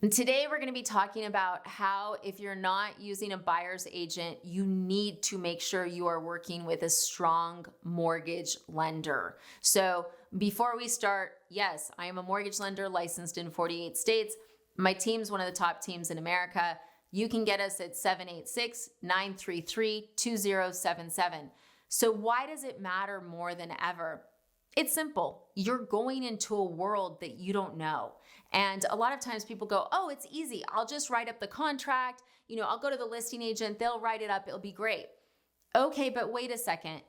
And today we're going to be talking about how if you're not using a buyer's agent, you need to make sure you are working with a strong mortgage lender. So before we start, yes, I am a mortgage lender licensed in 48 states. My team's one of the top teams in America. You can get us at 786-933-2077. So why does it matter more than ever? It's simple. You're going into a world that you don't know. And a lot of times people go, oh, it's easy. I'll just write up the contract. I'll go to the listing agent. They'll write it up. It'll be great. Okay, but wait a second.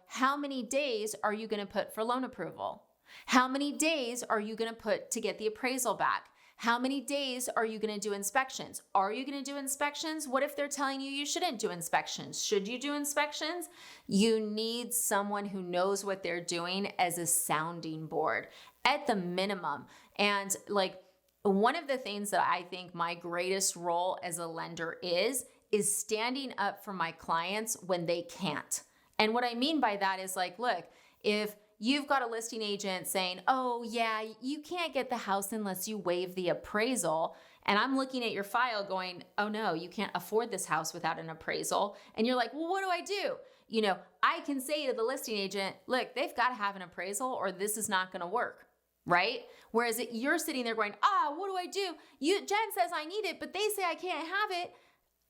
How many days are you going to put for loan approval? How many days are you going to put to get the appraisal back? How many days are you going to do inspections? Are you going to do inspections? What if they're telling you shouldn't do inspections? Should you do inspections? You need someone who knows what they're doing as a sounding board at the minimum. And one of the things that I think my greatest role as a lender is standing up for my clients when they can't. And what I mean by that is look, if you've got a listing agent saying, oh yeah, you can't get the house unless you waive the appraisal. And I'm looking at your file going, oh no, you can't afford this house without an appraisal. And you're like, well, what do I do? I can say to the listing agent, look, they've got to have an appraisal or this is not going to work, right? Whereas you're sitting there going, what do I do? Jen says I need it, but they say I can't have it.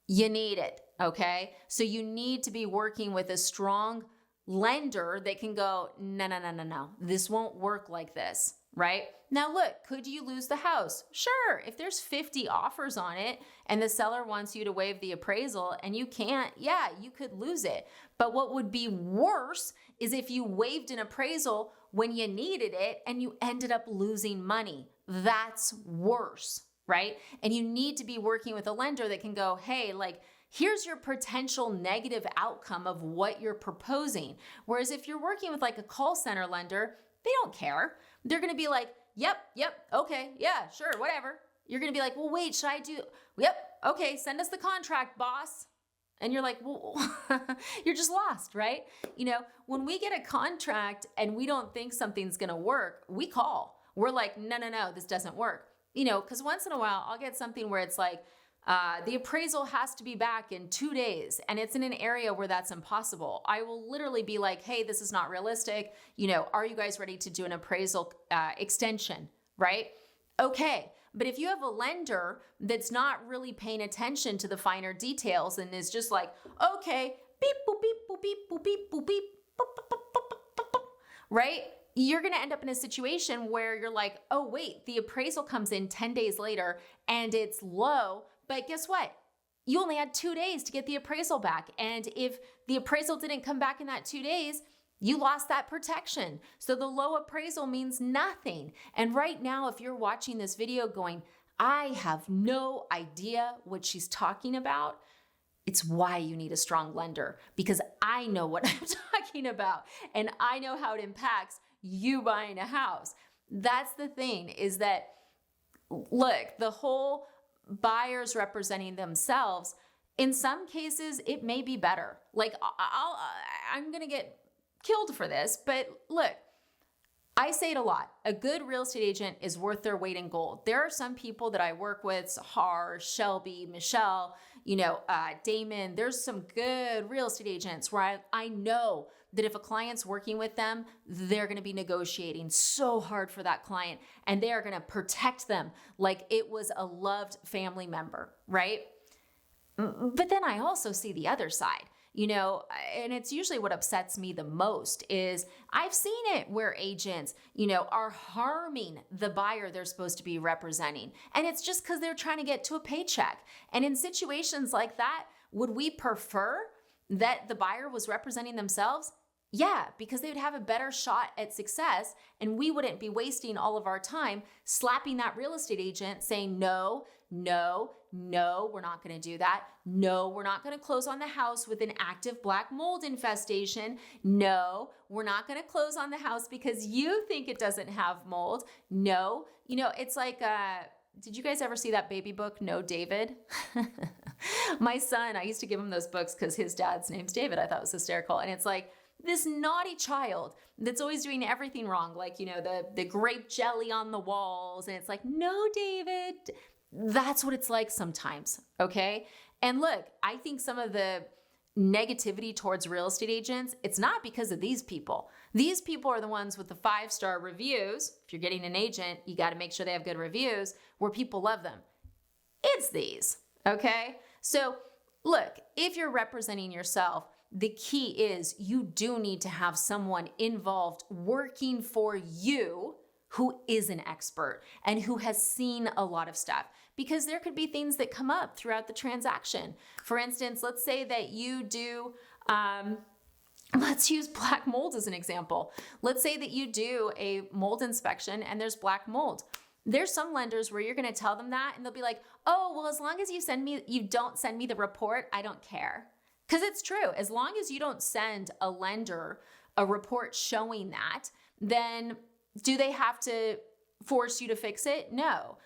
You need it, okay? So you need to be working with a strong lender that can go, no, this won't work like this, right? Now look, could you lose the house? Sure, if there's 50 offers on it and the seller wants you to waive the appraisal and you can't, yeah, you could lose it. But what would be worse is if you waived an appraisal when you needed it and you ended up losing money. That's worse, right? And you need to be working with a lender that can go, hey, here's your potential negative outcome of what you're proposing. Whereas if you're working with a call center lender, they don't care. They're going to be like, yep, okay, yeah, sure, whatever. You're going to be like, well, wait, should I do? Yep, okay, send us the contract, boss. And you're like, well, you're just lost, right? When we get a contract and we don't think something's going to work, we call. We're like, no, this doesn't work. Because once in a while, I'll get something where it's like, the appraisal has to be back in 2 days and it's in an area where that's impossible. I will literally be like, hey, this is not realistic. Are you guys ready to do an appraisal extension, right? Okay. But if you have a lender that's not really paying attention to the finer details and is just like, okay, beep, boop, beep, boop, beep, boop, beep, boop, beep, boop, boop, boop, boop, boop, boop, right? You're going to end up in a situation where you're like, oh, wait, the appraisal comes in 10 days later and it's low. But guess what? You only had 2 days to get the appraisal back. And if the appraisal didn't come back in that 2 days, you lost that protection. So the low appraisal means nothing. And right now, if you're watching this video going, I have no idea what she's talking about, it's why you need a strong lender, because I know what I'm talking about and I know how it impacts you buying a house. That's the thing, is that, look, the whole buyers representing themselves, in some cases, it may be better. I'm going to get killed for this, but look, I say it a lot. A good real estate agent is worth their weight in gold. There are some people that I work with, Sahar, Shelby, Michelle, Damon. There's some good real estate agents where I know that if a client's working with them, they're going to be negotiating so hard for that client and they are going to protect them like it was a loved family member, right? But then I also see the other side. And it's usually what upsets me the most is I've seen it where agents, are harming the buyer they're supposed to be representing. And it's just because they're trying to get to a paycheck. And in situations like that, would we prefer that the buyer was representing themselves? Yeah, because they would have a better shot at success and we wouldn't be wasting all of our time slapping that real estate agent saying, no, we're not going to do that. No, we're not going to close on the house with an active black mold infestation. No, we're not going to close on the house because you think it doesn't have mold. No, it's like, did you guys ever see that baby book, No David? My son, I used to give him those books because his dad's name's David. I thought it was hysterical. And it's like, this naughty child that's always doing everything wrong, like, the grape jelly on the walls. And it's like, no, David, That's what it's like sometimes, okay? And look, I think some of the negativity towards real estate agents, it's not because of these people. These people are the ones with the 5-star reviews. If you're getting an agent, you got to make sure they have good reviews where people love them. It's these, okay? So look, if you're representing yourself, the key is you do need to have someone involved working for you who is an expert and who has seen a lot of stuff, because there could be things that come up throughout the transaction. For instance, let's say that you do, let's use black mold as an example. Let's say that you do a mold inspection and there's black mold. There's some lenders where you're going to tell them that and they'll be like, oh, well, as long as you don't send me the report, I don't care. Because it's true. As long as you don't send a lender a report showing that, then do they have to force you to fix it? No.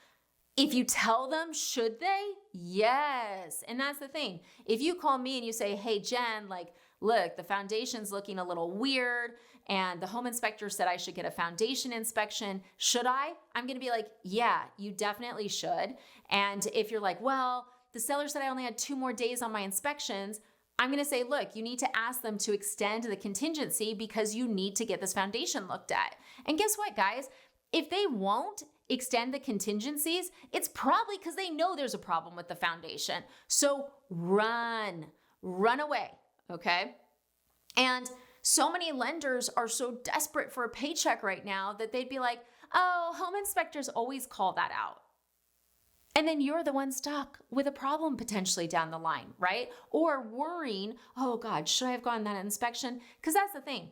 If you tell them, should they? Yes. And that's the thing. If you call me and you say, hey, Jen, like, look, the foundation's looking a little weird and the home inspector said I should get a foundation inspection. Should I? I'm going to be like, yeah, you definitely should. And if you're like, well, the seller said I only had 2 more days on my inspections, I'm going to say, look, you need to ask them to extend the contingency because you need to get this foundation looked at. And guess what, guys? If they won't extend the contingencies, it's probably because they know there's a problem with the foundation. So run away, okay? And so many lenders are so desperate for a paycheck right now that they'd be like, oh, home inspectors always call that out. And then you're the one stuck with a problem potentially down the line, right? Or worrying, oh God, should I have gone that inspection? Because that's the thing.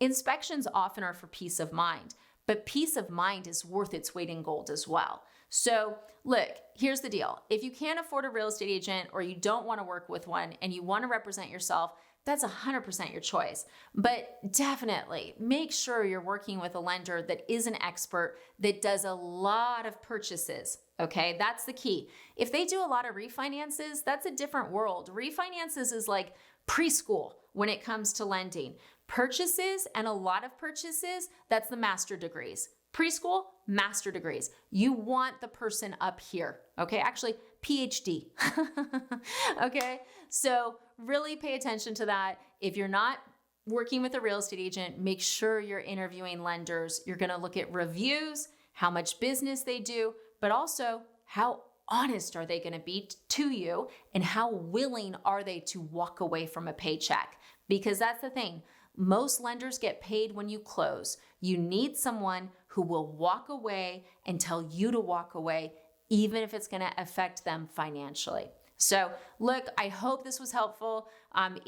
Inspections often are for peace of mind, but peace of mind is worth its weight in gold as well. So look, here's the deal. If you can't afford a real estate agent or you don't want to work with one and you want to represent yourself, that's 100% your choice. But definitely make sure you're working with a lender that is an expert, that does a lot of purchases. Okay, that's the key. If they do a lot of refinances, that's a different world. Refinances is like preschool when it comes to lending. Purchases and a lot of purchases, that's the master degrees. Preschool, master degrees. You want the person up here. Okay, actually, PhD. Okay, so really pay attention to that. If you're not working with a real estate agent, make sure you're interviewing lenders. You're going to look at reviews, how much business they do, but also how honest are they going to be to you and how willing are they to walk away from a paycheck? Because that's the thing. Most lenders get paid when you close. You need someone who will walk away and tell you to walk away, even if it's going to affect them financially. So look, I hope this was helpful.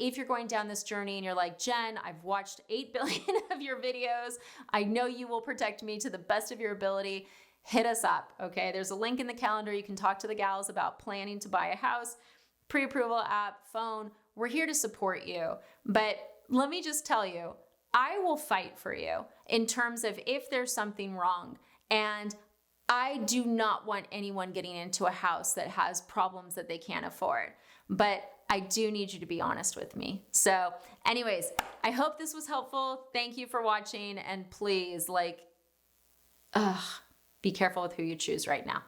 If you're going down this journey and you're like, Jen, I've watched 8 billion of your videos. I know you will protect me to the best of your ability. Hit us up, okay? There's a link in the calendar. You can talk to the gals about planning to buy a house, pre-approval app, phone. We're here to support you. But let me just tell you, I will fight for you in terms of if there's something wrong. And I do not want anyone getting into a house that has problems that they can't afford. But I do need you to be honest with me. So anyways, I hope this was helpful. Thank you for watching. And please, be careful with who you choose right now.